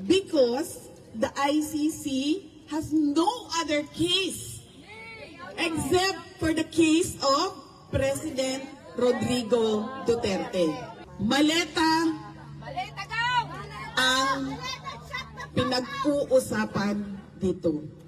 because the ICC has no other case except for the case of President Rodrigo Duterte. Maleta ang pinag-uusapan dito.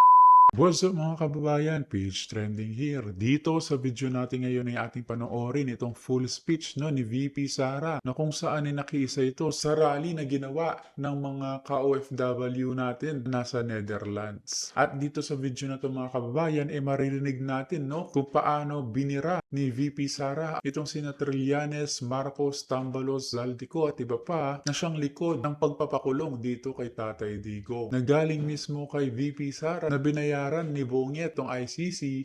What's up mga kababayan? Page trending here. Dito sa video natin ngayon ay ating panoorin itong full speech ni VP Sara na kung saan ay nakiisa ito sa rally na ginawa ng mga ka-OFW natin nasa Netherlands. At dito sa video na ito mga kababayan ay maririnig natin kung paano binira ni VP Sara itong sina Trillanes, Marcos, Tambalos, Zaldico at iba pa na siyang likod ng pagpapakulong dito kay Tatay Digong. Nagaling mismo kay VP Sara na binayaran ni Bonget itong ICC,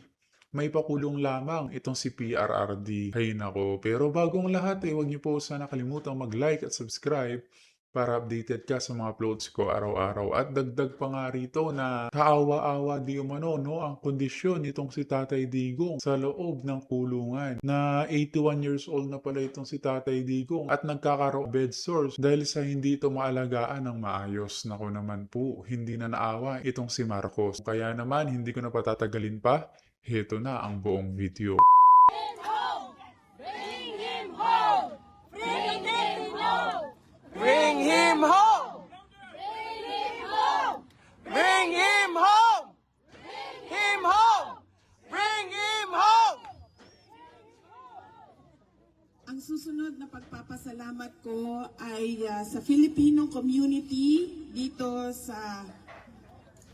may pakulong lamang itong si PRRD. Hay nako, pero bagong lahat huwag niyo po sana kalimutang mag-like at subscribe para updated ka sa mga uploads ko araw-araw. At dagdag pa nga rito na kaawa-awa di umano ang kondisyon nitong si Tatay Digong sa loob ng kulungan. Na 81 years old na pala itong si Tatay Digong at nagkakaroon bed sores dahil sa hindi ito maalagaan ng maayos. Nako naman po, hindi na naawa itong si Marcos. Kaya naman, hindi ko na patatagalin pa. Heto na ang buong video. Bring him home! Bring him home! Bring him home! Bring him home! Bring him home! Ang susunod na pagpapasalamat ko ay sa Filipino community dito sa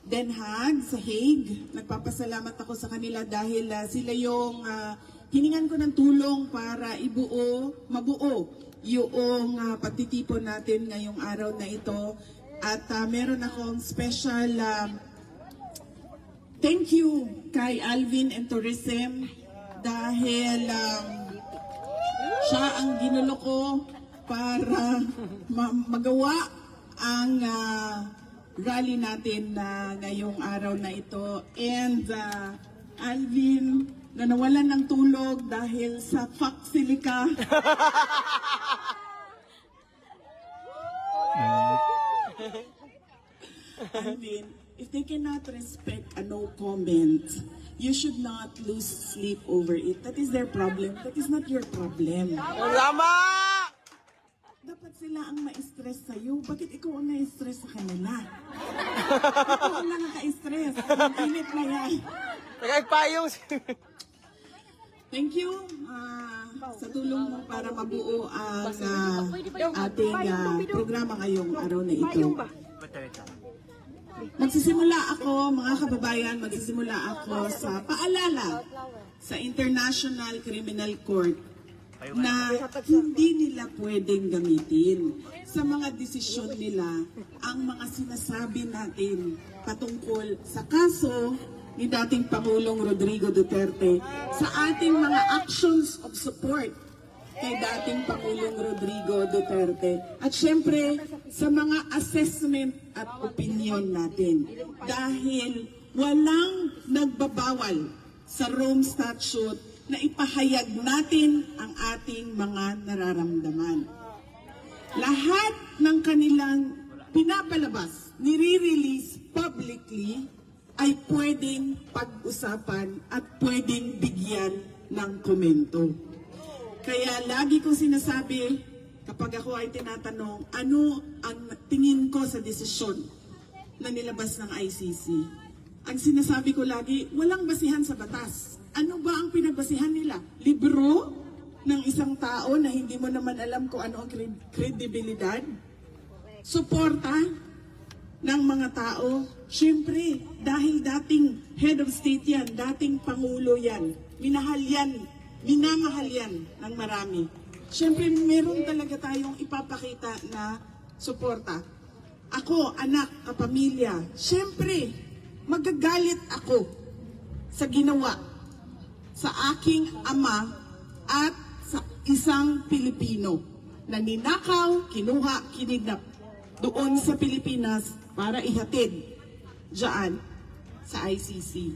Den Haag, sa Hague. Nagpapasalamat ako sa kanila dahil sila yung hiningan ko ng tulong para mabuo yung pagtitipon natin ngayong araw na ito. At meron akong special thank you kay Alvin and Tourism dahil siya ang ginulo ko para magawa ang rally natin ngayong araw na ito. And Alvin, na nawalan ng tulog dahil sa Faksilika. Alvin, if they cannot respect a no comment, you should not lose sleep over it. That is their problem. That is not your problem. Tama! Dapat sila ang ma-stress sa'yo. Bakit ikaw ang na-stress sa kanila? Ikaw ang nakaka-stress. Ang init na yan. Nagpayong Thank you sa tulong mo para mabuo ang ating programa ngayong araw na ito. Magsisimula ako, mga kababayan, sa paalala sa International Criminal Court na hindi nila pwedeng gamitin sa mga desisyon nila ang mga sinasabi natin patungkol sa kaso ni dating Pangulong Rodrigo Duterte sa ating mga actions of support kay dating Pangulong Rodrigo Duterte. At syempre, sa mga assessment at opinion natin. Dahil walang nagbabawal sa Rome Statute na ipahayag natin ang ating mga nararamdaman. Lahat ng kanilang pinapalabas, nire-release publicly, ay pwedeng pag-usapan at pwedeng bigyan ng komento. Kaya lagi kong sinasabi, kapag ako ay tinatanong, ano ang tingin ko sa desisyon na nilabas ng ICC? Ang sinasabi ko lagi, walang basihan sa batas. Ano ba ang pinagbasihan nila? Libro ng isang tao na hindi mo naman alam kung ano ang kredibilidad? Suporta ng mga tao? Siyempre, dahil dating head of state yan, dating pangulo yan, minamahal yan ng marami. Siyempre, meron talaga tayong ipapakita na suporta. Ako, anak, kapamilya, siyempre, magagalit ako sa ginawa sa aking ama at sa isang Pilipino na ninakaw, kinuha, kinidnap doon sa Pilipinas para ihatid diyan sa ICC.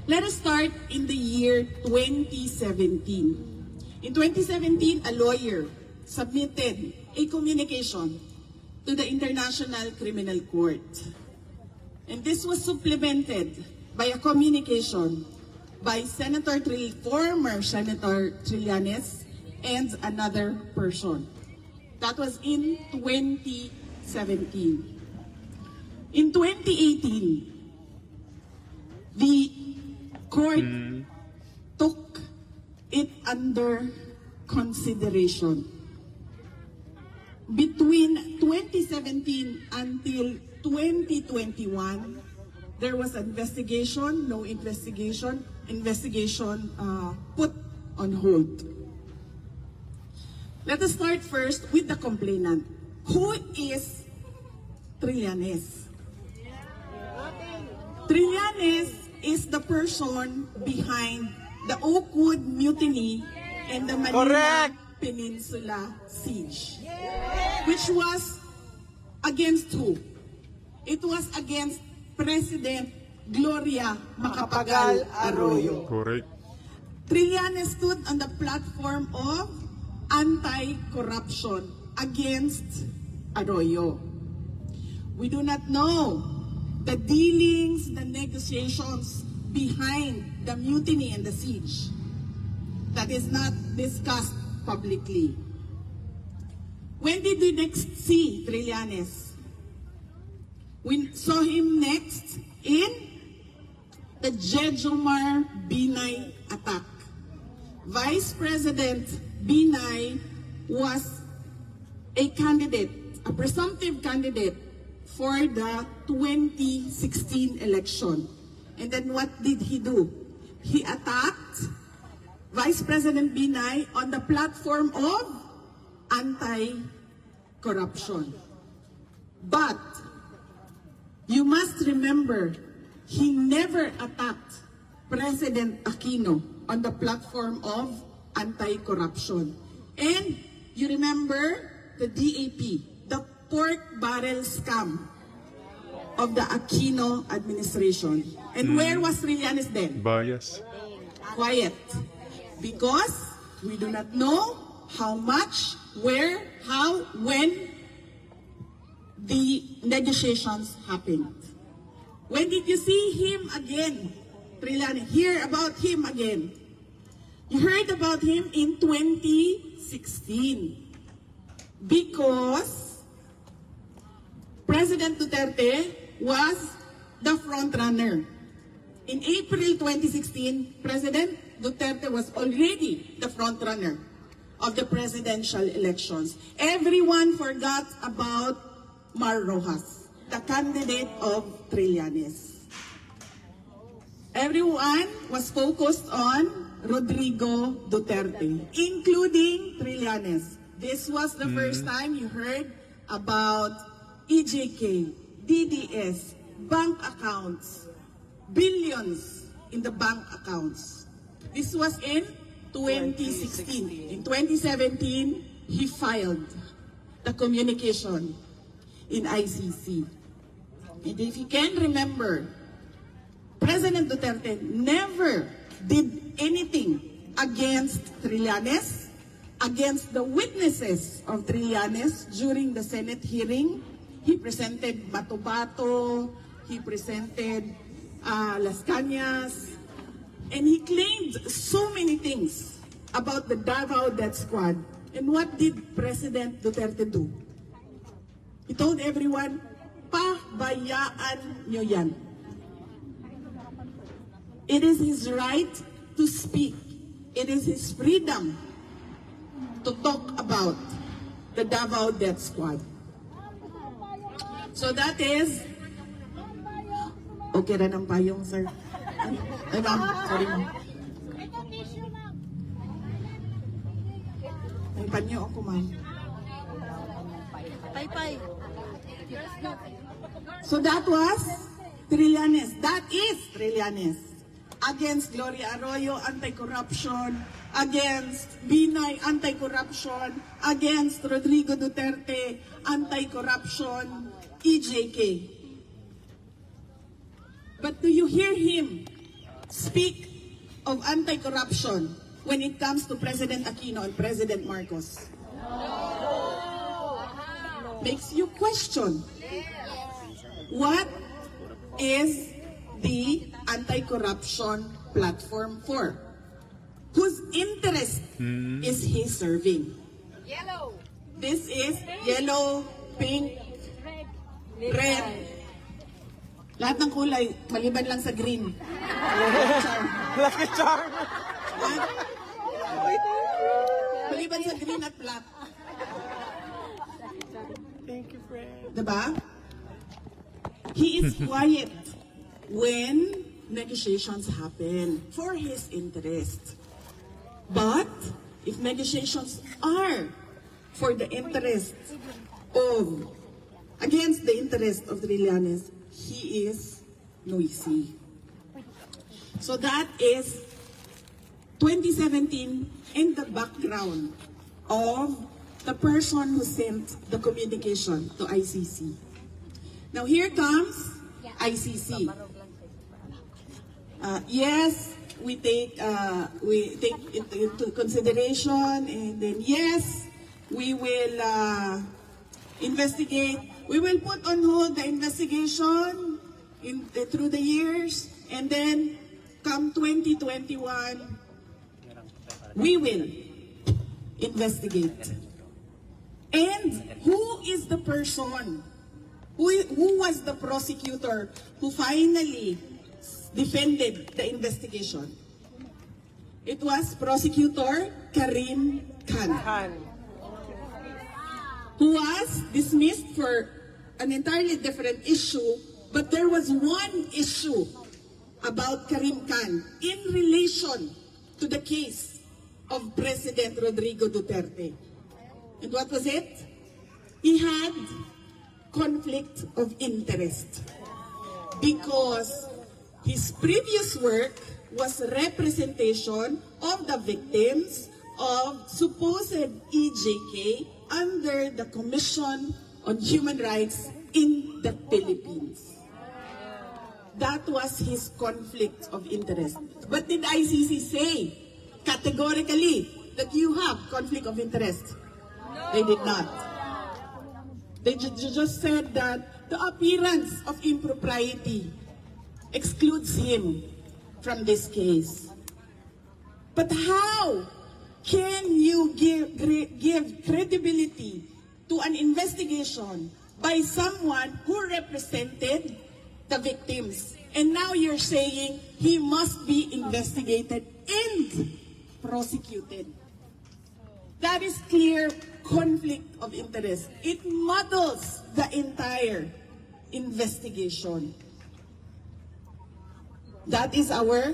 Let us start in the year 2017. In 2017, a lawyer submitted a communication to the International Criminal Court. And this was supplemented by a communication by former Senator Trillanes and another person. That was in 2017. In 2018, the court took it under consideration. Between 2017 until 2021, there was investigation, no investigation, put on hold. Let us start first with the complainant. Who is Trillanes? Trillanes is the person behind the Oakwood Mutiny and the Manila Correct. Peninsula Siege. Which was against who? It was against President Gloria Macapagal Arroyo. Correct. Trillanes stood on the platform of anti-corruption against Arroyo. We do not know the dealings, the negotiations behind the mutiny and the siege. That is not discussed publicly. When did we next see Trillanes? We saw him next in the Jejomar Binay attack. Vice President Binay was a candidate, a presumptive candidate for the 2016 election. And then what did he do? He attacked Vice President Binay on the platform of anti-corruption. But you must remember, he never attacked President Aquino on the platform of anti-corruption. And you remember the DAP, the pork barrel scam of the Aquino administration. And where was Trillanes then? Bias. Quiet. Because we do not know how much, where, how, when the negotiations happened. When did you see him again? Trillanes, hear about him again. You heard about him in 2016 because President Duterte was the front runner. In April 2016, President Duterte was already the front runner of the presidential elections. Everyone forgot about Mar Rojas, the candidate of Trillanes. Everyone was focused on Rodrigo Duterte, including Trillanes. This was the first time you heard about EJK, DDS, bank accounts, billions in the bank accounts. This was in 2016. In 2017, he filed the communication in ICC. And if you can remember, President Duterte never did anything against Trillanes, against the witnesses of Trillanes during the Senate hearing. He presented Bato-Bato, he presented Las Cañas, and he claimed so many things about the Davao Death Squad. And what did President Duterte do? He told everyone, pabayaan nyo yan. It is his right to speak. It is his freedom to talk about the Davao Death Squad. So that is... Okay na ng payong, sir. Ay, ma'am. Sorry, ma'am. May panyo ako, ma'am. Pay. So that was Trillanes. That is Trillanes. Against Gloria Arroyo, anti-corruption. Against Binay, anti-corruption. Against Rodrigo Duterte, anti-corruption. EJK. But do you hear him speak of anti-corruption when it comes to President Aquino and President Marcos? makes you question what is the anti-corruption platform for? Whose interest is he serving? Yellow. This is yellow, pink, red. Lahat ng kulay, maliban lang sa green. Lucky charm. Maliban sa green at black. Thank you, friend. Diba? He is quiet when negotiations happen for his interest. But if negotiations are for the interest of, against the interest of the Trillanes, he is noisy. So that is 2017 in the background of the person who sent the communication to ICC. Now here comes ICC. Yes, we take it into consideration, and then yes, we will investigate. We will put on hold the investigation through the years, and then come 2021, we will investigate. And who is the person? Who was the prosecutor who finally defended the investigation? It was Prosecutor Karim Khan, who was dismissed for an entirely different issue, but there was one issue about Karim Khan in relation to the case of President Rodrigo Duterte. And what was it? He had conflict of interest because his previous work was representation of the victims of supposed EJK under the Commission on Human Rights in the Philippines. That was his conflict of interest. But did ICC say categorically that you have conflict of interest? No. They did not. They just said that the appearance of impropriety excludes him from this case. But how can you give credibility to an investigation by someone who represented the victims? And now you're saying he must be investigated and prosecuted. That is clear conflict of interest. It muddles the entire investigation. That is our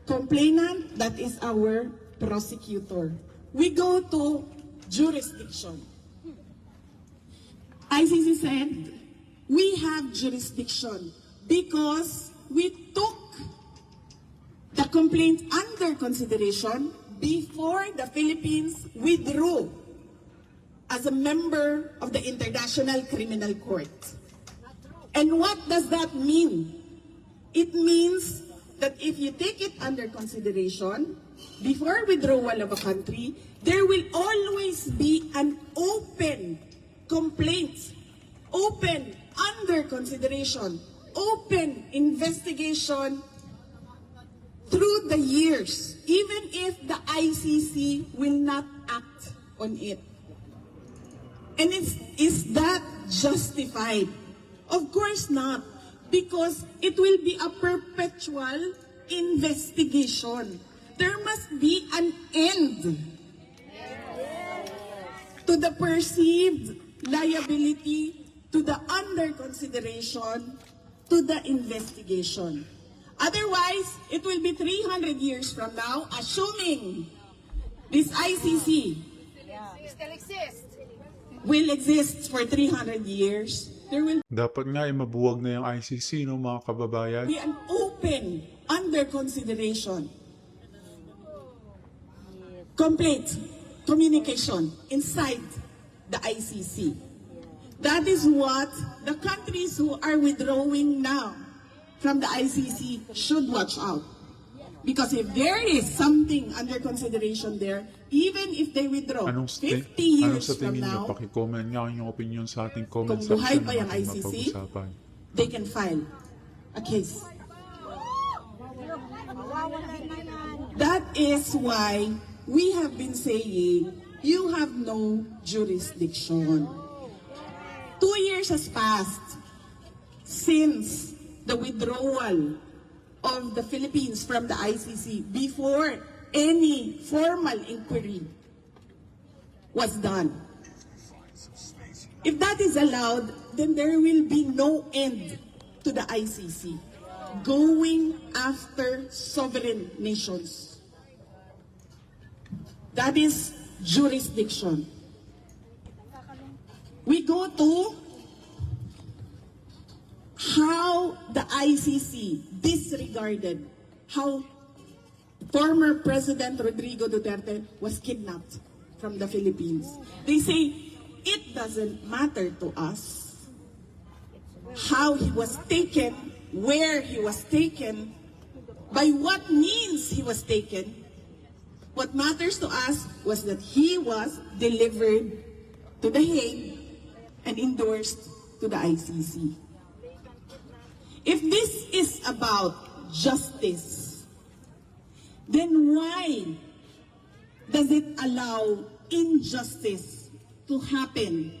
complainant, that is our prosecutor. We go to jurisdiction. ICC said, we have jurisdiction because we took the complaint under consideration before the Philippines withdrew as a member of the International Criminal Court. And what does that mean? It means that if you take it under consideration, before withdrawal of a country, there will always be an open complaint, open under consideration, open investigation through the years, even if the ICC will not act on it. And is that justified? Of course not, because it will be a perpetual investigation. There must be an end to the perceived liability, to the under consideration, to the investigation. Otherwise, it will be 300 years from now, assuming this ICC Still exists. will exist for 300 years, there will Dapat nga ay mabuwag na yung ICC, no, mga kababayan. be an open under consideration complaint communication inside the ICC. That is what the countries who are withdrawing now from the ICC should watch out. Because if there is something under consideration there, even if they withdraw 50 years sa from tingin niyo? now, Paki-comment nga ang inyong opinion sa ating comment kung buhay section pa na yung ating ICC, mapag-usapan. they can file a case. That is why we have been saying, you have no jurisdiction. 2 years has passed since the withdrawal of the Philippines from the ICC before any formal inquiry was done. If that is allowed, then there will be no end to the ICC going after sovereign nations. That is jurisdiction. We go to how the ICC disregarded how former President Rodrigo Duterte was kidnapped from the Philippines. They say, it doesn't matter to us how he was taken, where he was taken, by what means he was taken. What matters to us was that he was delivered to The Hague and endorsed to the ICC. If this is about justice, then why does it allow injustice to happen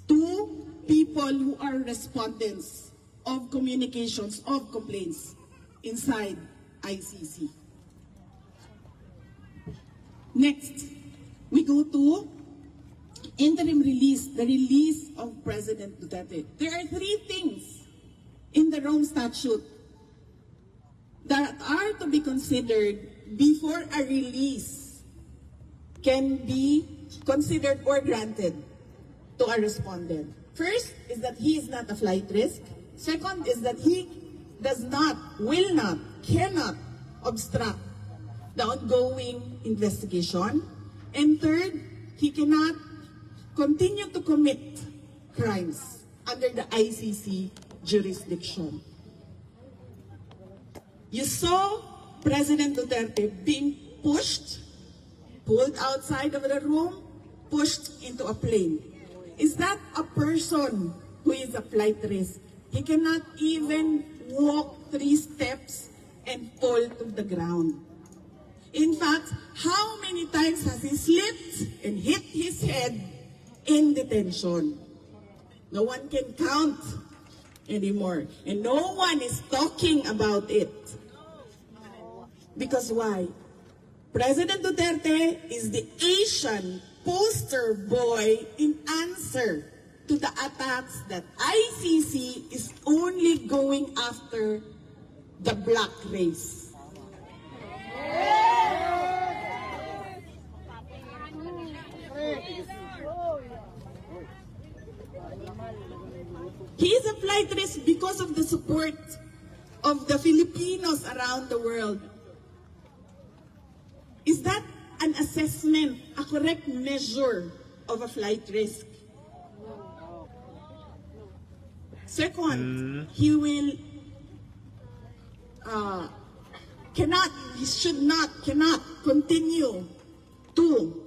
to people who are respondents of communications, of complaints inside ICC? Next, we go to interim release, the release of President Duterte. There are 3 things in the Rome Statute that are to be considered before a release can be considered or granted to a respondent. First is that he is not a flight risk. Second is that he does not, will not, cannot obstruct the ongoing investigation. And third, he cannot continue to commit crimes under the ICC jurisdiction. You saw President Duterte being pushed, pulled outside of the room, pushed into a plane. Is that a person who is a flight risk? He cannot even walk 3 steps and fall to the ground. In fact, how many times has he slipped and hit his head in detention? No one can count anymore. And no one is talking about it. Because why? President Duterte is the Asian poster boy in answer to the attacks that ICC is only going after the black race. He is a flight risk because of the support of the Filipinos around the world. Is that an assessment, a correct measure of a flight risk? Second, he will cannot continue to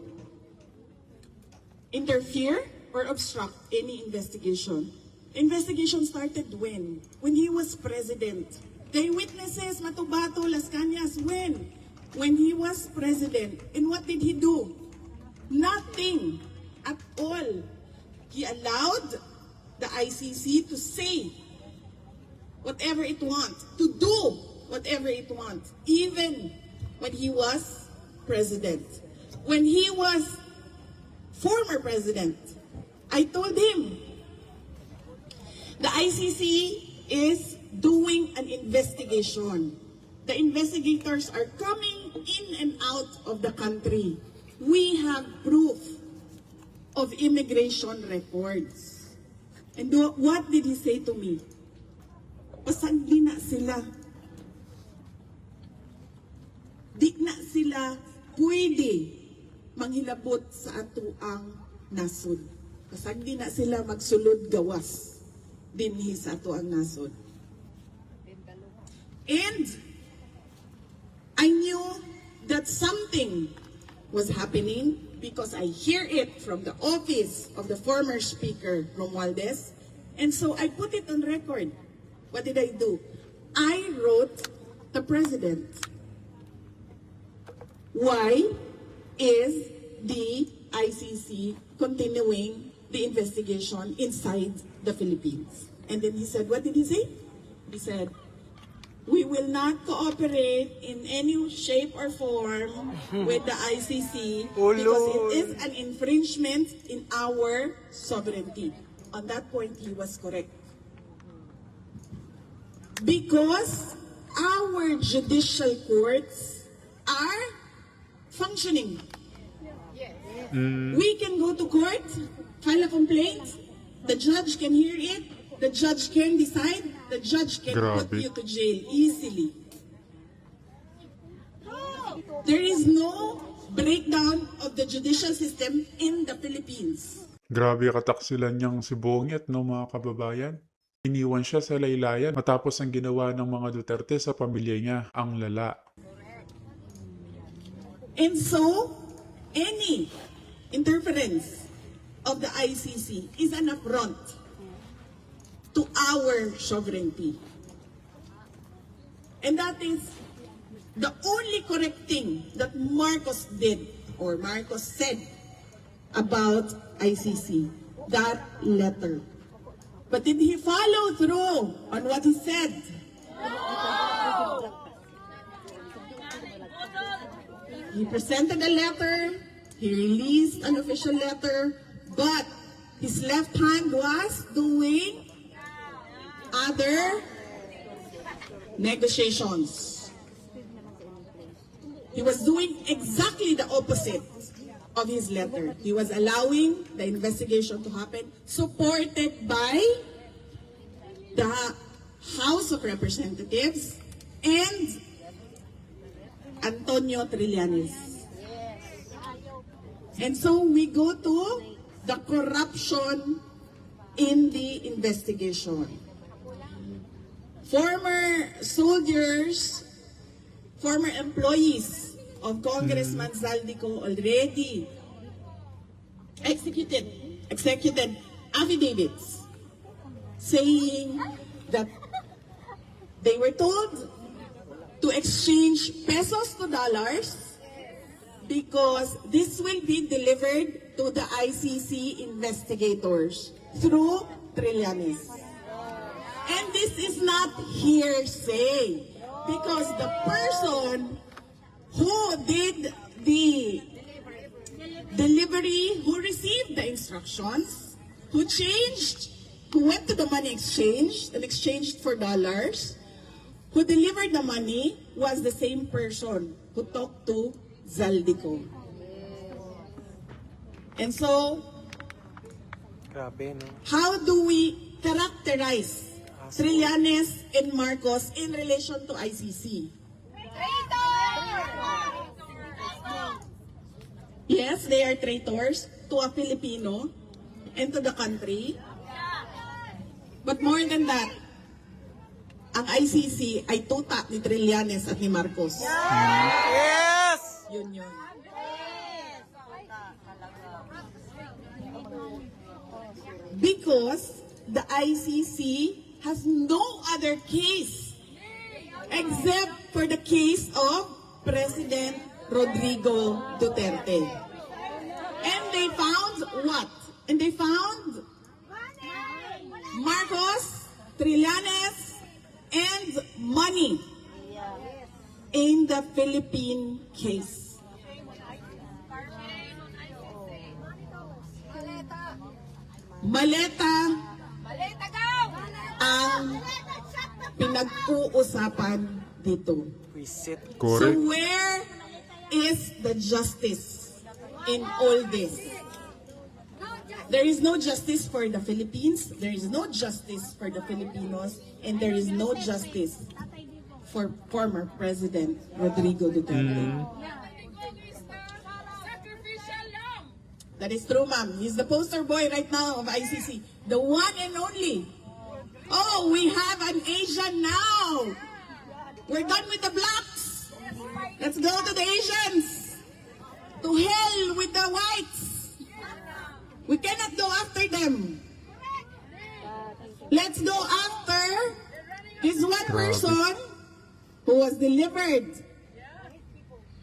interfere or obstruct any investigation. Investigation started when? When he was president. The witnesses, Matubato, Las Cañas, when? When he was president. And what did he do? Nothing at all. He allowed the ICC to say whatever it wants, to do whatever it wants, even when he was president. When he was former president, I told him, the ICC is doing an investigation. The investigators are coming in and out of the country. We have proof of immigration records. And what did he say to me? Pasagdi na sila. Di na sila pwede manghilabot sa ato ang nasod. Pasagdi na sila magsulod gawas dinhi sa ato ang nasod. And that something was happening because I hear it from the office of the former speaker, Romualdez, and so I put it on record. What did I do? I wrote the president. Why is the ICC continuing the investigation inside the Philippines? And then he said, what did he say? He said, we will not cooperate in any shape or form with the ICC because it is an infringement in our sovereignty. On that point, he was correct. Because our judicial courts are functioning. We can go to court, file a complaint, the judge can hear it, the judge can decide, the judge can put Grabe. you to jail easily. There is no breakdown of the judicial system in the Philippines. Grabe kataksilan niyang si Bongit, no mga kababayan. Iniwan siya sa laylayan matapos ang ginawa ng mga Duterte sa pamilya niya, ang lala. And so, any interference of the ICC is an affront to our sovereignty. And that is the only correct thing that Marcos did or Marcos said about ICC, that letter. But did he follow through on what he said? He presented a letter, he released an official letter, but his left hand was doing other negotiations. He was doing exactly the opposite of his letter. He was allowing the investigation to happen, supported by the House of Representatives and Antonio Trillanes. And so we go to the corruption in the investigation. Former soldiers, former employees of Congressman Zaldico already executed affidavits saying that they were told to exchange pesos to dollars because this will be delivered to the ICC investigators through Trillanes. And this is not hearsay because the person who did the delivery, who received the instructions, who went to the money exchange and exchanged for dollars, who delivered the money was the same person who talked to Zaldico. And so, Grabe, no? how do we characterize Trillanes and Marcos in relation to ICC? Yes, they are traitors to a Filipino and to the country. But more than that, ang ICC ay tuta ni Trillanes at ni Marcos. Yes! Yun yun. Because the ICC has no other case except for the case of President Rodrigo Duterte. And they found what? And they found Marcos, Trillanes, and money in the Philippine case. Maleta ang pinag-uusapan dito. Reset. So Correct. where is the justice in all this? There is no justice for the Philippines, there is no justice for the Filipinos, and there is no justice for former President Rodrigo Duterte. That is true, ma'am. He's the poster boy right now of ICC. The one and only. Oh, we have an Asian now. We're done with the blacks. Let's go to the Asians. To hell with the whites. We cannot go after them. Let's go after this one person who was delivered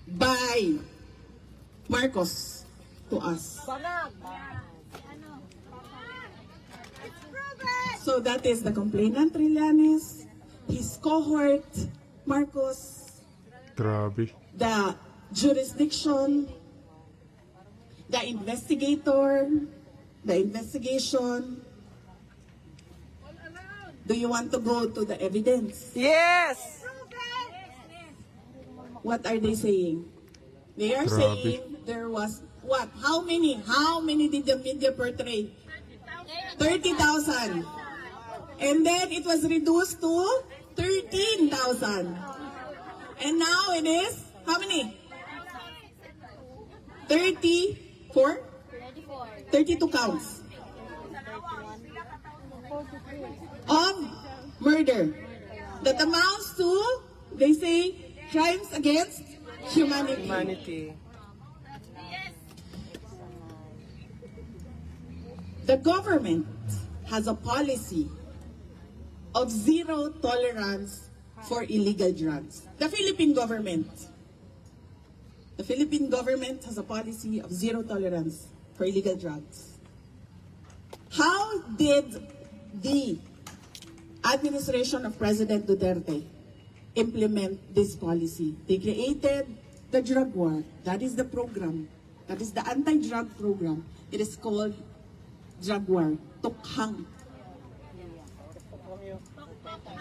by Marcos to us. So that is the complainant, Trillanes, his cohort, Marcos, Grabe. the jurisdiction, the investigator, the investigation. Do you want to go to the evidence? Yes! What are they saying? They are Grabe. saying there was what? How many? How many did the media portray? 30,000. And then it was reduced to 13,000. And now it is how many? 34? 32 counts of murder that amounts to, they say, crimes against humanity. Humanity. The government has a policy of zero tolerance for illegal drugs. The Philippine government has a policy of zero tolerance for illegal drugs. How did the administration of President Duterte implement this policy? They created the drug war. That is the program. That is the anti-drug program. It is called drug war, Tukhang.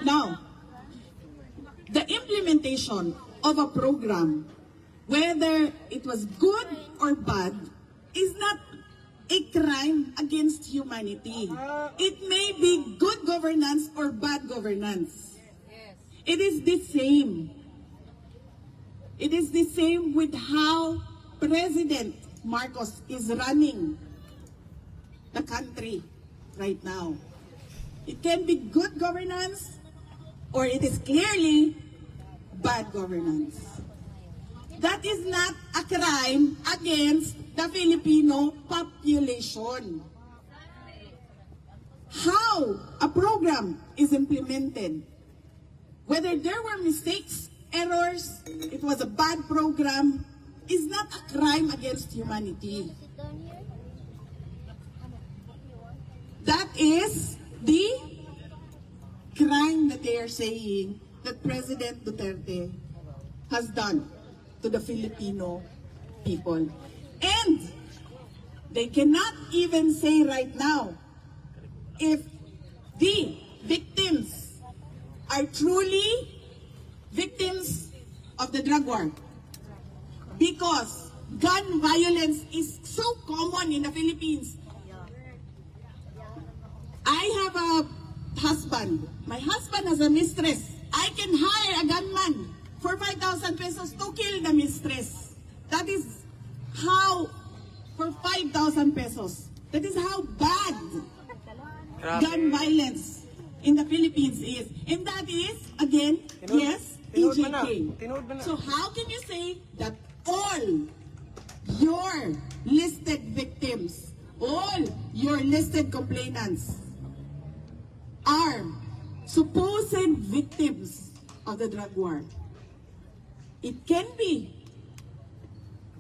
Now, the implementation of a program, whether it was good or bad, is not a crime against humanity. It may be good governance or bad governance. It is the same. It is the same with how President Marcos is running the country right now. It can be good governance or it is clearly bad governance. That is not a crime against the Filipino population. How a program is implemented, whether there were mistakes, errors, it was a bad program, is not a crime against humanity. That is the crime that they are saying that President Duterte has done to the Filipino people. And they cannot even say right now if the victims are truly victims of the drug war. Because gun violence is so common in the Philippines. I have a husband. My husband has a mistress. I can hire a gunman for 5,000 pesos to kill the mistress. That is how, for 5,000 pesos. That is how bad gun violence in the Philippines is. And that is, again, yes, EJK. So how can you say that all your listed victims, all your listed complainants are supposed victims of the drug war? It can be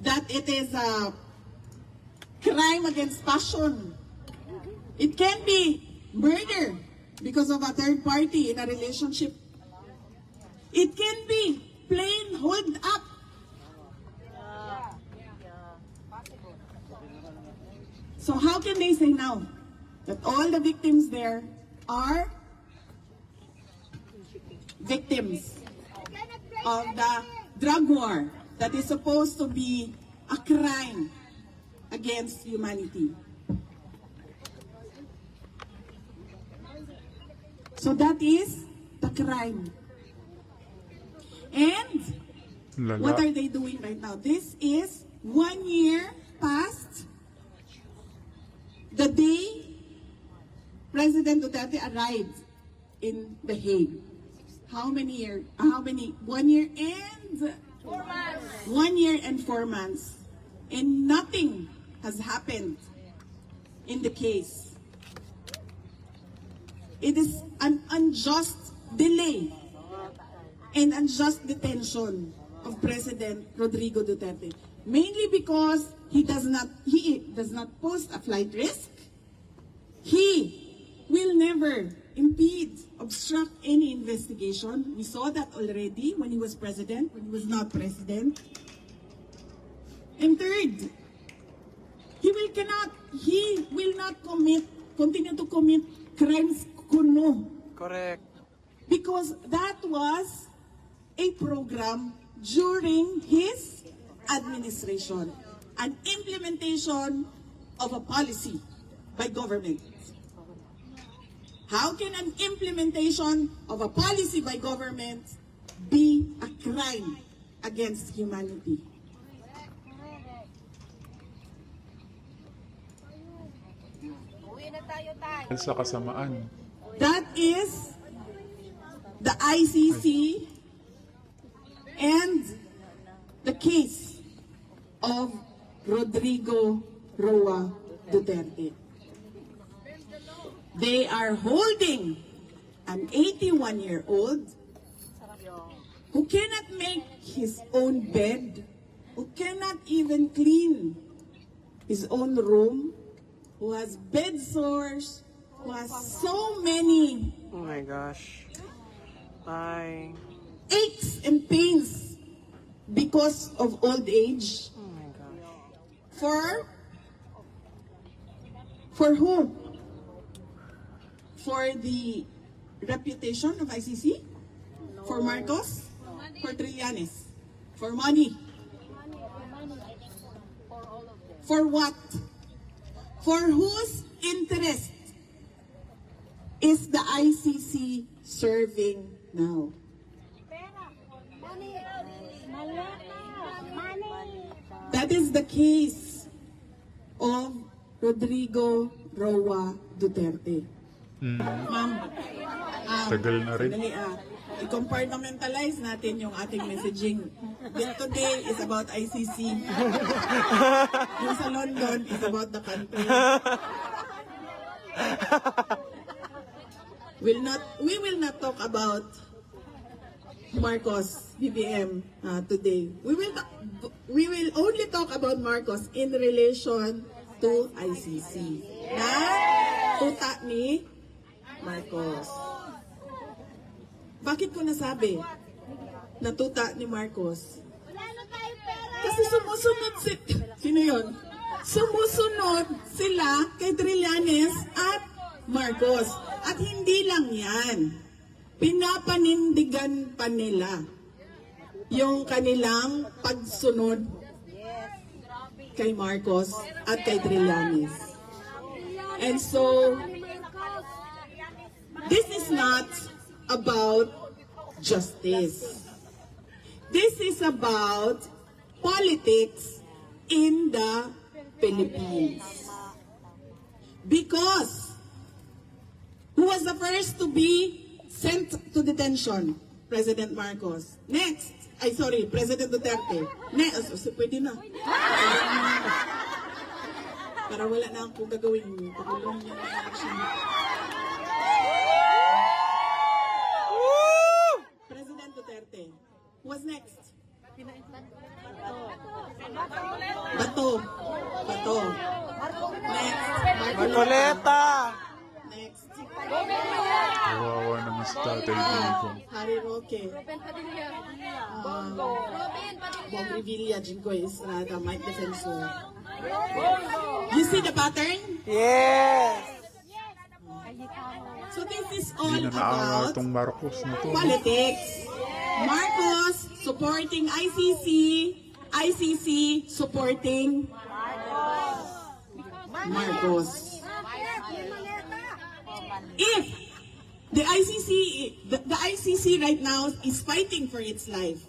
that it is a crime against passion. It can be murder because of a third party in a relationship. It can be plain hold up. So how can they say now that all the victims there are victims of the drug war that is supposed to be a crime against humanity? So that is the crime. And Lala. what are they doing right now? This is 1 year past the day President Duterte arrived in The Hague. How many years? 1 year and 1 year and 4 months, and nothing has happened in the case. It is an unjust delay and unjust detention of President Rodrigo Duterte, mainly because he does not pose a flight risk. He will never impede, obstruct any investigation. We saw that already when he was president, when he was not president. And third, he will not continue to commit crimes kuno. Correct. Because that was a program during his administration, an implementation of a policy by government. How can an implementation of a policy by government be a crime against humanity? Uwi na tayo, tay. Sa kasamaan. That is the ICC and the case of Rodrigo Roa Duterte. They are holding an 81-year-old who cannot make his own bed, who cannot even clean his own room, who has bed sores, who has so many Oh my gosh. Bye. aches and pains because of old age. Oh my gosh. For who? For the reputation of ICC? For Marcos? For Trillanes? For money? For what? For whose interest is the ICC serving now? That is the case of Rodrigo Roa Duterte. Ma'am, Tagal na rin. sandali, i-compartmentalize natin yung ating messaging. This today is about ICC. Yung sa London is about the country. We will not talk about Marcos BBM today. We will only talk about Marcos in relation to ICC. Na tuta ni Marcos. Bakit ko nasabi na tuta ni Marcos? Kasi sumusunod sino yon? Sumusunod sila kay Trillanes at Marcos. At hindi lang yan. Pinapanindigan pa nila yung kanilang pagsunod kay Marcos at kay Trillanes. And so, this is not about justice. This is about politics in the Philippines. Because who was the first to be sent to detention? President Marcos. Next, President Duterte. Next, pwede na. Para wala na akong gagawin. Pakulong yung action. President Duterte. Who was next? Bato. Next. Marcoleta. Next. Kawawa naman si Tatay Digong. Harry Roque. Bong Revilla, Jinggoy Estrada, Mike Defensor. You see the pattern? Yes. So this is all Hindi na naawa about itong Marcos na to. politics. Marcos supporting ICC, ICC supporting Marcos. If the ICC right now is fighting for its life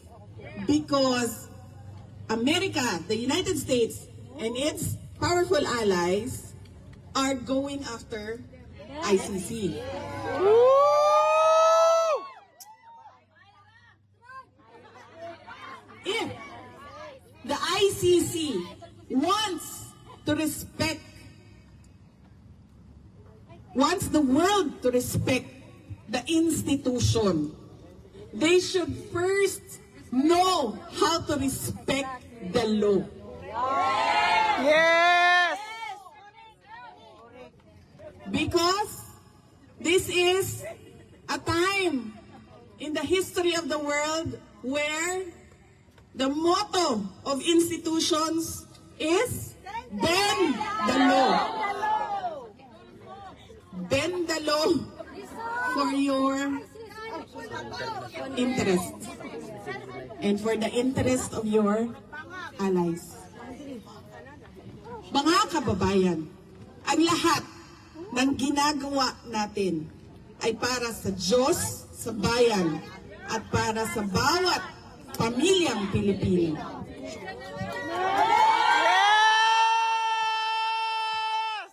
because America, the United States, and its powerful allies are going after ICC. If ICC wants the world to respect the institution. They should first know how to respect the law. Yes! Because this is a time in the history of the world where the motto of institutions is bend the law. Bend the law for your interest and for the interest of your allies. Mga kababayan, ang lahat ng ginagawa natin ay para sa Diyos, sa bayan, at para sa bawat pamilyang Pilipino.